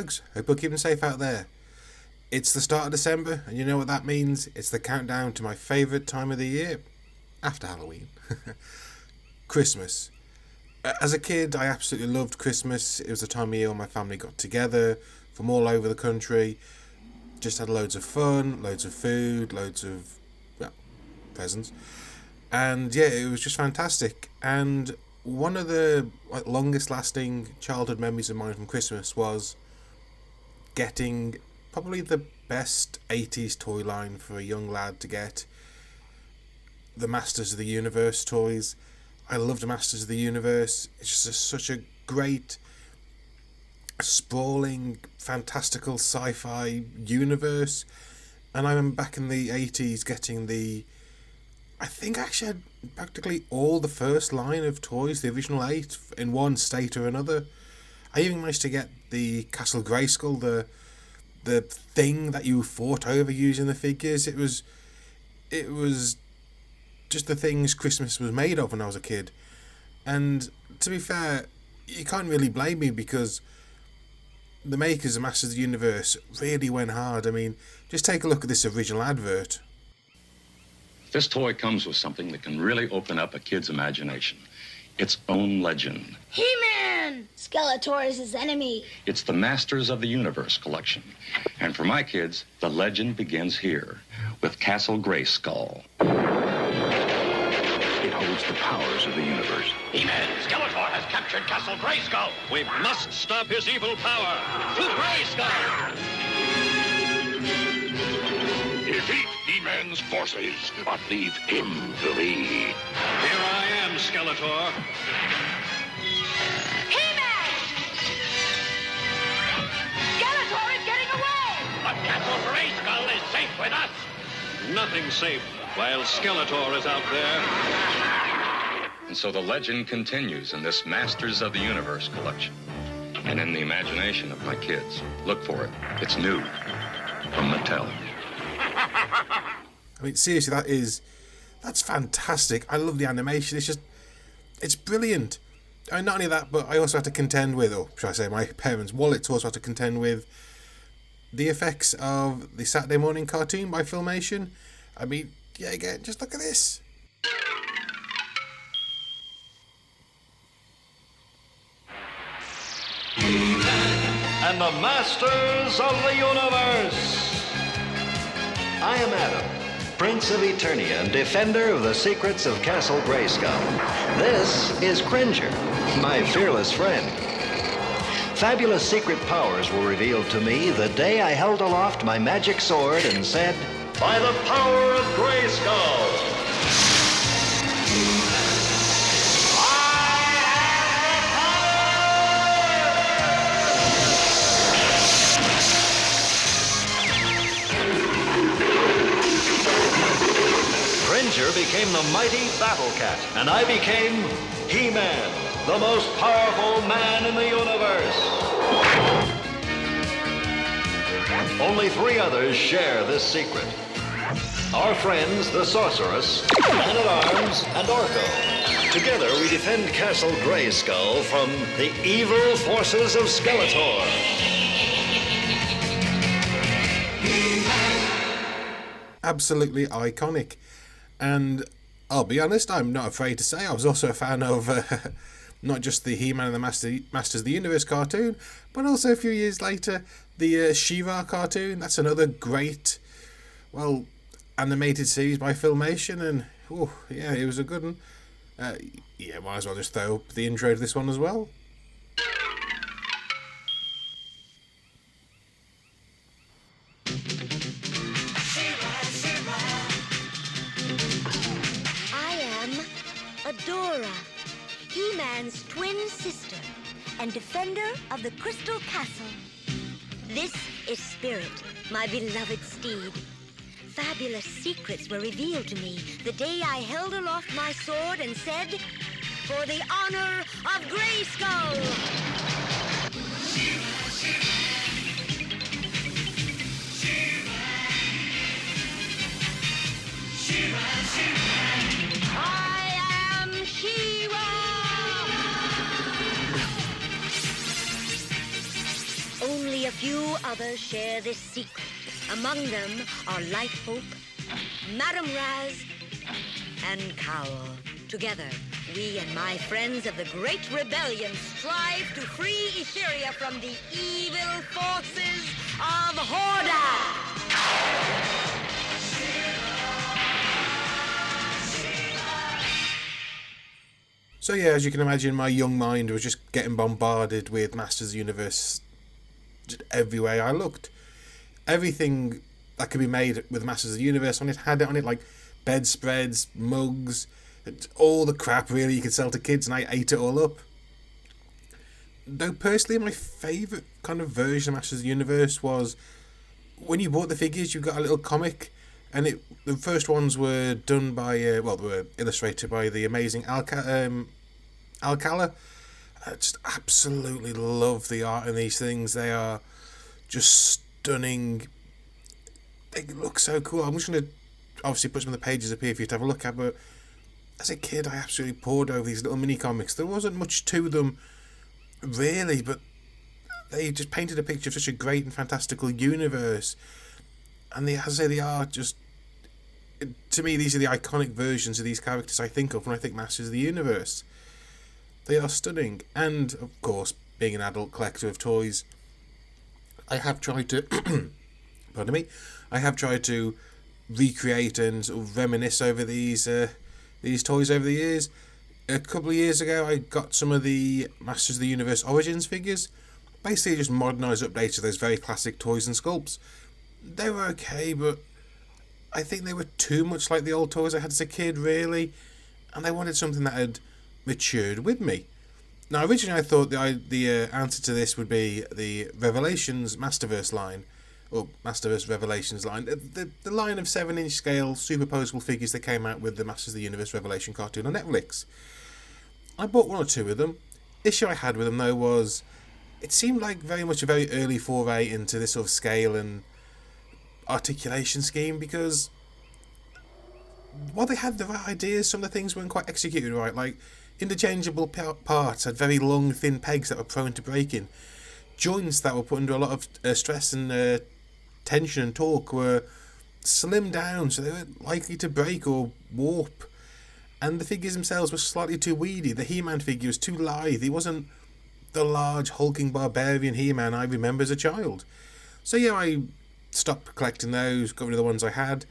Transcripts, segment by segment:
folks. Hope you're keeping safe out there. It's the start of December, and you know what that means? It's the countdown to my favourite time of the year, after Halloween. Christmas. As a kid, I absolutely loved Christmas. It was the time of year when my family got together from all over the country. Just had loads of fun, loads of food, loads of, presents. And yeah, it was just fantastic. And one of the longest lasting childhood memories of mine from Christmas was getting probably the best 80s toy line for a young lad to get. The Masters of the Universe toys. I loved the Masters of the Universe. It's just such a great, sprawling, fantastical sci-fi universe. And I remember back in the 80s getting I think I actually had practically all the first line of toys, the original 8, in one state or another. I even managed to get the Castle Grayskull, the thing that you fought over using the figures. It was just the things Christmas was made of when I was a kid. And to be fair, you can't really blame me, because the makers of Masters of the Universe really went hard. I mean, just take a look at this original advert. This toy comes with something that can really open up a kid's imagination. Its own legend. He-Man! Skeletor is his enemy. It's the Masters of the Universe collection. And for my kids, the legend begins here with Castle Grayskull. It holds the powers of the universe. He-Man, Skeletor has captured Castle Grayskull. We must stop his evil power. To Grayskull! Defeat He-Man's forces, but leave him to me. Here I am, Skeletor. He-Man! Skeletor is getting away! But Castle Grayskull is safe with us. Nothing safe while Skeletor is out there. And so the legend continues in this Masters of the Universe collection. And in the imagination of my kids. Look for it. It's new. From Mattel. I mean, seriously, that's fantastic. I love the animation. It's brilliant. And not only that, but I also had to contend with, or should I say, my parents' wallets also had to contend with the effects of the Saturday morning cartoon by Filmation. I mean, yeah, again, just look at this. And the Masters of the Universe. I am Adam, Prince of Eternia and defender of the secrets of Castle Grayskull. This is Cringer, my fearless friend. Fabulous secret powers were revealed to me the day I held aloft my magic sword and said, By the power of Grayskull. Cringer became the mighty Battle Cat, and I became He-Man, the most powerful man in the universe. Only 3 others share this secret. Our friends, the Sorceress, Man-at-Arms, and Orko. Together, we defend Castle Grayskull from the evil forces of Skeletor. Absolutely iconic. And I'll be honest, I'm not afraid to say I was also a fan of not just the He-Man and the Masters of the Universe cartoon, but also a few years later, the She-Ra cartoon. That's another great, animated series by Filmation, and yeah, it was a good one. Yeah, might as well just throw up the intro to this one as well. Adora, He-Man's twin sister and defender of the Crystal Castle. This is Spirit, my beloved steed. Fabulous secrets were revealed to me the day I held aloft my sword and said, For the honor of Grayskull! I am She-Ra! Only a few others share this secret. Among them are Light Hope, Madame Raz, and Cowl. Together, we and my friends of the Great Rebellion strive to free Etheria from the evil forces of Hordak. So yeah, as you can imagine, my young mind was just getting bombarded with Masters of the Universe just everywhere I looked. Everything that could be made with Masters of the Universe on it had it on it, like bedspreads, mugs, all the crap really you could sell to kids, and I ate it all up. Though personally, my favourite kind of version of Masters of the Universe was when you bought the figures, you got a little comic, and the first ones were done by they were illustrated by the amazing Alcala. I just absolutely love the art in these things. They are just stunning. They look so cool. I'm just going to obviously put some of the pages up here for you to have a look at, but as a kid I absolutely pored over these little mini comics. There wasn't much to them really, but they just painted a picture of such a great and fantastical universe. And as I say, the art just, to me, these are the iconic versions of these characters I think of when I think Masters of the Universe. They are stunning. And of course, being an adult collector of toys, I have tried to pardon me, I have tried to recreate and sort of reminisce over these toys over the years. A couple of years ago I got some of the Masters of the Universe Origins figures, basically just modernised updates of those very classic toys and sculpts. They were okay, but I think they were too much like the old toys I had as a kid, really, and I wanted something that had matured with me. Now, originally I thought the answer to this would be the Revelations Masterverse line, or Masterverse Revelations line, the line of 7-inch scale superposable figures that came out with the Masters of the Universe Revelation cartoon on Netflix. I bought one or two of them. Issue I had with them, though, was it seemed like very much a very early foray into this sort of scale and articulation scheme, because while they had the right ideas, some of the things weren't quite executed right. Like, interchangeable parts had very long, thin pegs that were prone to breaking. Joints that were put under a lot of stress and tension and torque were slimmed down, so they weren't likely to break or warp. And the figures themselves were slightly too weedy. The He-Man figure was too lithe. He wasn't the large, hulking, barbarian He-Man I remember as a child. So yeah, I stopped collecting those, got rid of the ones I had.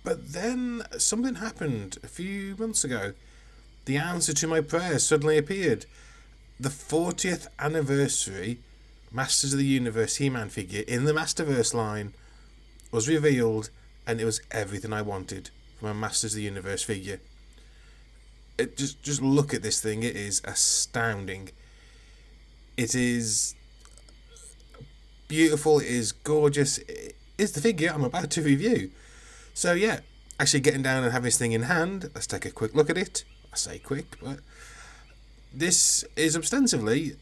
But then something happened a few months ago. The answer to my prayers suddenly appeared. The 40th anniversary Masters of the Universe He-Man figure in the Masterverse line was revealed, and it was everything I wanted from a Masters of the Universe figure. It just look at this thing. It is astounding. It is beautiful. It is gorgeous. It is the figure I'm about to review. So yeah, actually getting down and having this thing in hand, let's take a quick look at it. I say quick, but this is ostensibly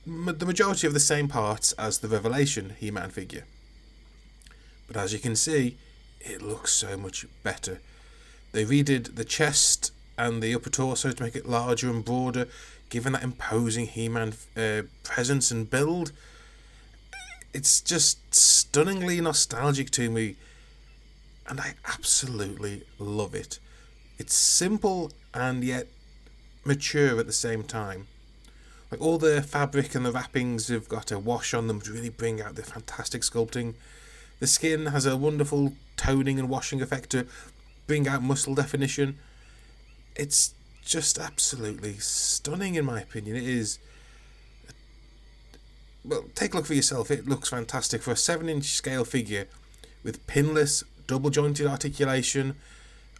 the majority of the same parts as the Revelation He-Man figure. But as you can see, it looks so much better. They redid the chest and the upper torso to make it larger and broader, giving that imposing He-Man presence and build. It's just stunningly nostalgic to me, and I absolutely love it. It's simple and yet mature at the same time. Like, all the fabric and the wrappings have got a wash on them to really bring out the fantastic sculpting. The skin has a wonderful toning and washing effect to bring out muscle definition. It's just absolutely stunning in my opinion. It is. Well, take a look for yourself. It looks fantastic for a 7-inch scale figure with pinless, double jointed articulation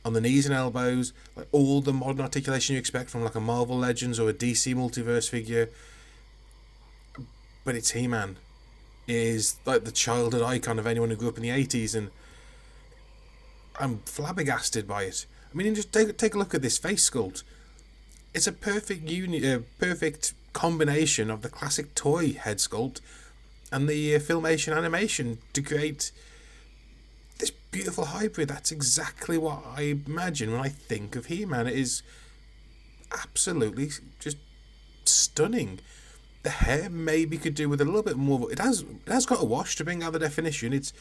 on the knees and elbows, like all the modern articulation you expect from like a Marvel Legends or a DC Multiverse figure. But it's He-Man. It is like the childhood icon of anyone who grew up in the 80s, and I'm flabbergasted by it. I mean, just take a look at this face sculpt. It's a perfect combination of the classic toy head sculpt and the filmation animation to create this beautiful hybrid. That's exactly what I imagine when I think of He-Man. It is absolutely just stunning. The hair maybe could do with a little bit more. It has got a wash to bring out the definition. It's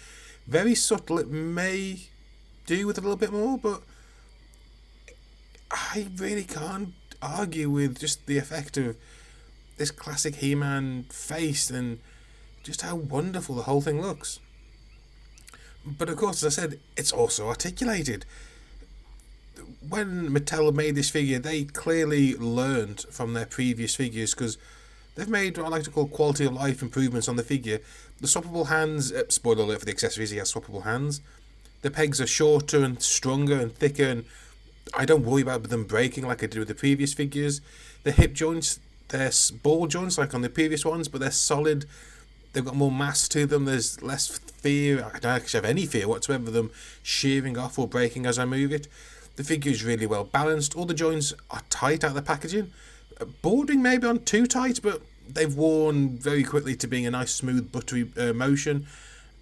very subtle. It may do with a little bit more, but I really can't argue with just the effect of this classic He-Man face and just how wonderful the whole thing looks. But of course, as I said, it's also articulated. When Mattel made this figure, they clearly learned from their previous figures, because they've made what I like to call quality of life improvements on the figure. The swappable hands, spoiler alert for the accessories, he has swappable hands. The pegs are shorter and stronger and thicker, and I don't worry about them breaking like I did with the previous figures. The hip joints, they're ball joints like on the previous ones, but they're solid. They've got more mass to them. There's less fear. I don't actually have any fear whatsoever of them shearing off or breaking as I move it. The figure is really well balanced. All the joints are tight out of the packaging. Bordering maybe on too tight, but they've worn very quickly to being a nice smooth buttery motion,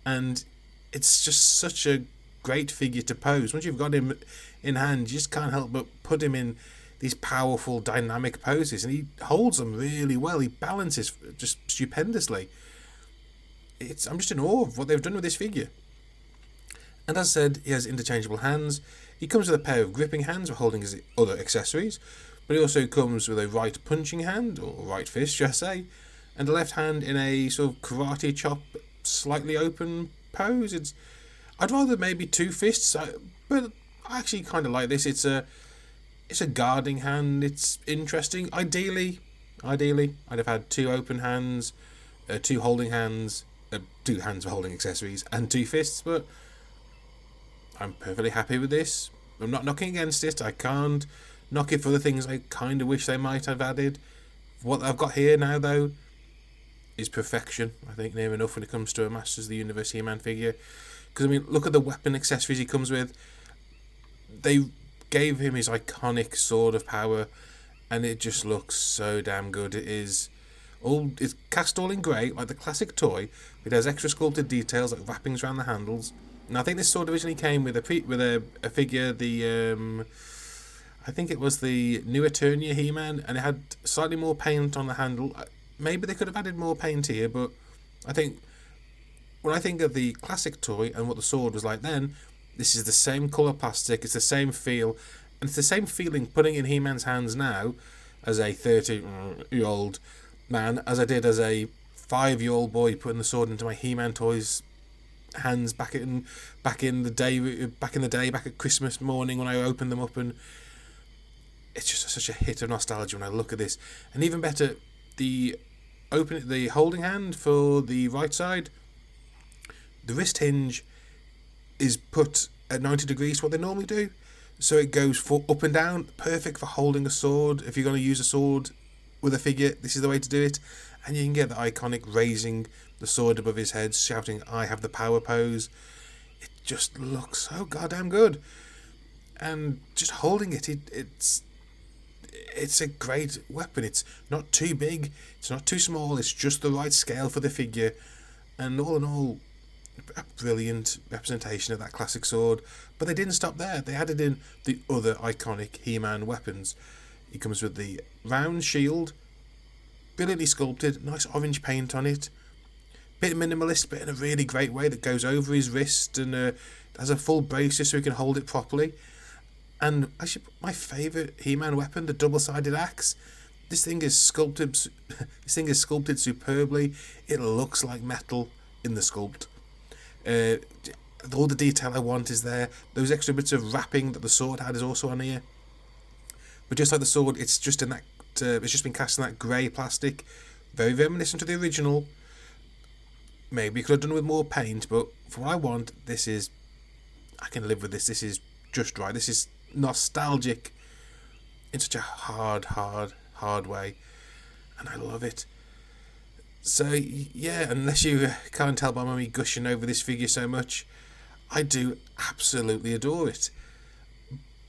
and it's just such a great figure to pose. Once you've got him in hand, you just can't help but put him in these powerful dynamic poses, and he holds them really well. He balances just stupendously. I'm just in awe of what they've done with this figure. And as I said, he has interchangeable hands. He comes with a pair of gripping hands for holding his other accessories, but he also comes with a right punching hand, or right fist, should I say, and a left hand in a sort of karate chop, slightly open pose. I'd rather maybe two fists, but I actually kind of like this. It's a guarding hand. It's interesting. Ideally, I'd have had two open hands, two holding hands, two hands for holding accessories, and two fists, but I'm perfectly happy with this. I'm not knocking against it. I can't knock it for the things I kind of wish they might have added. What I've got here now, though, is perfection. I think near enough when it comes to a Masters of the Universe He-Man figure. Because, I mean, look at the weapon accessories he comes with. They gave him his iconic sword of power, and it just looks so damn good. It's cast all in grey, like the classic toy. It has extra sculpted details like wrappings around the handles. And I think this sword originally came with a figure, I think it was the New Eternia He-Man, and it had slightly more paint on the handle. Maybe they could have added more paint here, but I think when I think of the classic toy and what the sword was like then, this is the same colour plastic, it's the same feel, and it's the same feeling putting in He-Man's hands now as a 30-year-old man as I did as a 5-year-old boy putting the sword into my He-Man toys hands back in the day back at Christmas morning when I opened them up, and it's just such a hit of nostalgia when I look at this. And even better, the holding hand for the right side, the wrist hinge is put at 90 degrees, what they normally do, so it goes up and down, perfect for holding a sword. If you're going to use a sword with a figure, this is the way to do it. And you can get the iconic raising the sword above his head, shouting, "I have the power" pose. It just looks so goddamn good. And just holding it, it's a great weapon. It's not too big, it's not too small, it's just the right scale for the figure. And all in all, a brilliant representation of that classic sword. But they didn't stop there. They added in the other iconic He-Man weapons. He comes with the round shield, brilliantly sculpted, nice orange paint on it. Bit minimalist, but in a really great way that goes over his wrist and has a full bracer so he can hold it properly. And actually, my favourite He-Man weapon, the double-sided axe. This thing is sculpted. This thing is sculpted superbly. It looks like metal in the sculpt. All the detail I want is there. Those extra bits of wrapping that the sword had is also on here. But just like the sword, it's just in that. It's just been cast in that grey plastic, very reminiscent of the original. Maybe you could have done it with more paint, but for what I want, I can live with this. This is just right. This is nostalgic in such a hard way, and I love it. So yeah, unless you can't tell by me gushing over this figure so much, I do absolutely adore it.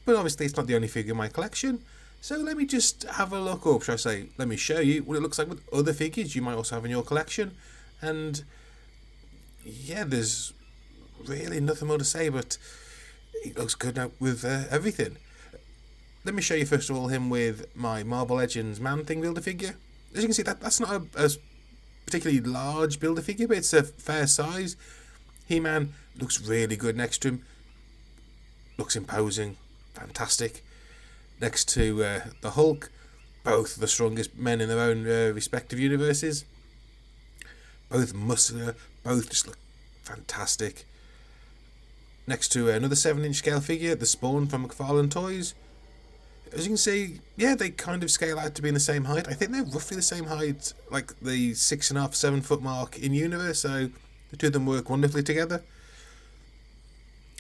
But obviously it's not the only figure in my collection, so let me just have a look, or should I say, let me show you what it looks like with other figures you might also have in your collection. And yeah, there's really nothing more to say, but it looks good now with everything. Let me show you first of all him with my Marvel Legends Man-Thing builder figure. as you can see, that's not a particularly large Build-A-Figure, but it's a fair size. He-Man looks really good next to him. Looks imposing, fantastic. Next to the Hulk, both the strongest men in their own respective universes. Both muscular, both just look fantastic. Next to another 7-inch scale figure, the Spawn from McFarlane Toys. As you can see, yeah, they kind of scale out to be in the same height. I think they're roughly the same height, like the 6.5, 7 foot mark in universe, so the two of them work wonderfully together.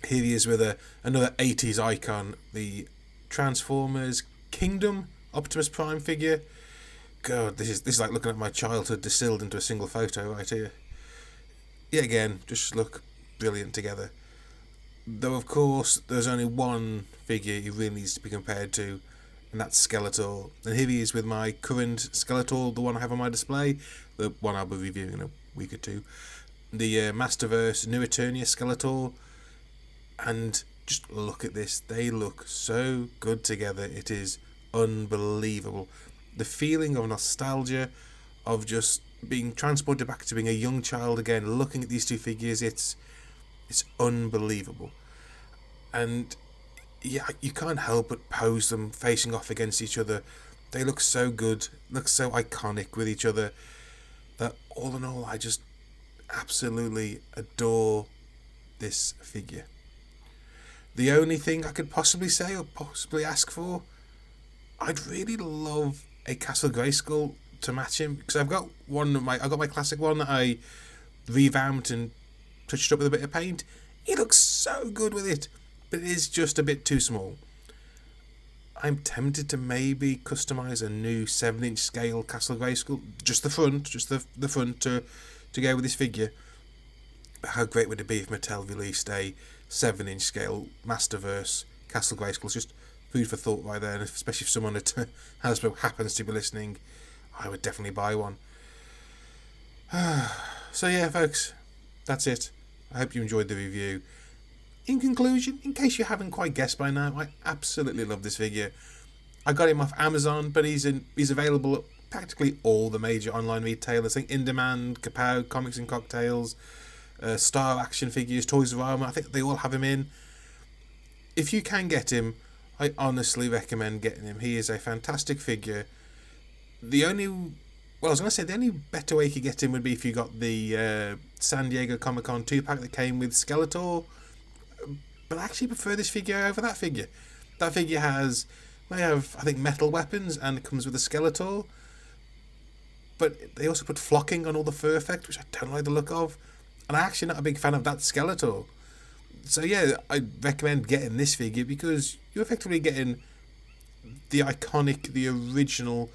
Here he is with another 80s icon, the Transformers Kingdom Optimus Prime figure. God, this is like looking at my childhood distilled into a single photo right here. Yet again, just look brilliant together. Though, of course, there's only one figure he really needs to be compared to, and that's Skeletor. And here he is with my current Skeletor, the one I have on my display, the one I'll be reviewing in a week or two. The Masterverse New Eternia Skeletor. And just look at this. They look so good together. It is unbelievable. The feeling of nostalgia, of just being transported back to being a young child again, looking at these two figures, it's unbelievable. And yeah, you can't help but pose them facing off against each other. They look so good, look so iconic with each other, that all in all, I just absolutely adore this figure. The only thing I could possibly say or possibly ask for, I'd really love a Castle Grayskull to match him, because I've got my classic one that I revamped and touched up with a bit of paint. He looks so good with it, but it is just a bit too small. I'm tempted to maybe customise a new 7-inch scale Castle Grayskull, just the front to go with this figure. But how great would it be if Mattel released a 7-inch scale Masterverse Castle Grayskull? Just food for thought right there, and especially if someone at Hasbro happens to be listening, I would definitely buy one. So yeah, folks, that's it. I hope you enjoyed the review. In conclusion, in case you haven't quite guessed by now, I absolutely love this figure. I got him off Amazon, but he's available at practically all the major online retailers. I think In Demand, Kapow, Comics and Cocktails, Star Action Figures, Toys R Us. I think they all have him in. If you can get him, I honestly recommend getting him. He is a fantastic figure. The only better way you could get him would be if you got the San Diego Comic-Con 2-pack that came with Skeletor. But I actually prefer this figure over that figure. That figure may have, I think, metal weapons, and it comes with a Skeletor. But they also put flocking on all the fur effect, which I don't like the look of. And I'm actually not a big fan of that Skeletor. So yeah, I recommend getting this figure, because you're effectively getting the iconic, the original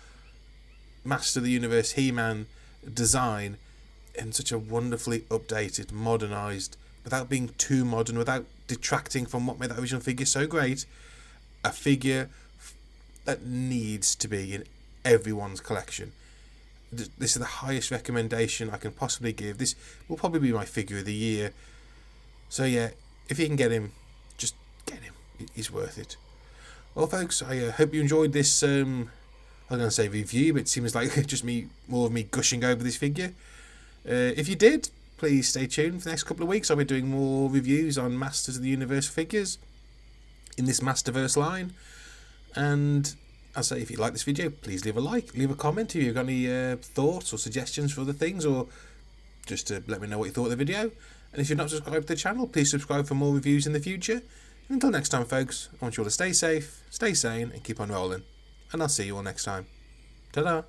Master of the Universe He-Man design in such a wonderfully updated, modernised, without being too modern, without detracting from what made that original figure so great. A figure that needs to be in everyone's collection. This is the highest recommendation I can possibly give. This will probably be my figure of the year. So yeah, if you can get him, just get him. He's worth it. Well, folks, I hope you enjoyed this, I was going to say review, but it seems like just more of me gushing over this figure. If you did, please stay tuned for the next couple of weeks. I'll be doing more reviews on Masters of the Universe figures in this Masterverse line. And I'll say, if you like this video, please leave a like, leave a comment if you've got any thoughts or suggestions for other things, or just to let me know what you thought of the video. And if you're not subscribed to the channel, please subscribe for more reviews in the future. And until next time, folks, I want you all to stay safe, stay sane, and keep on rolling. And I'll see you all next time. Ta-da!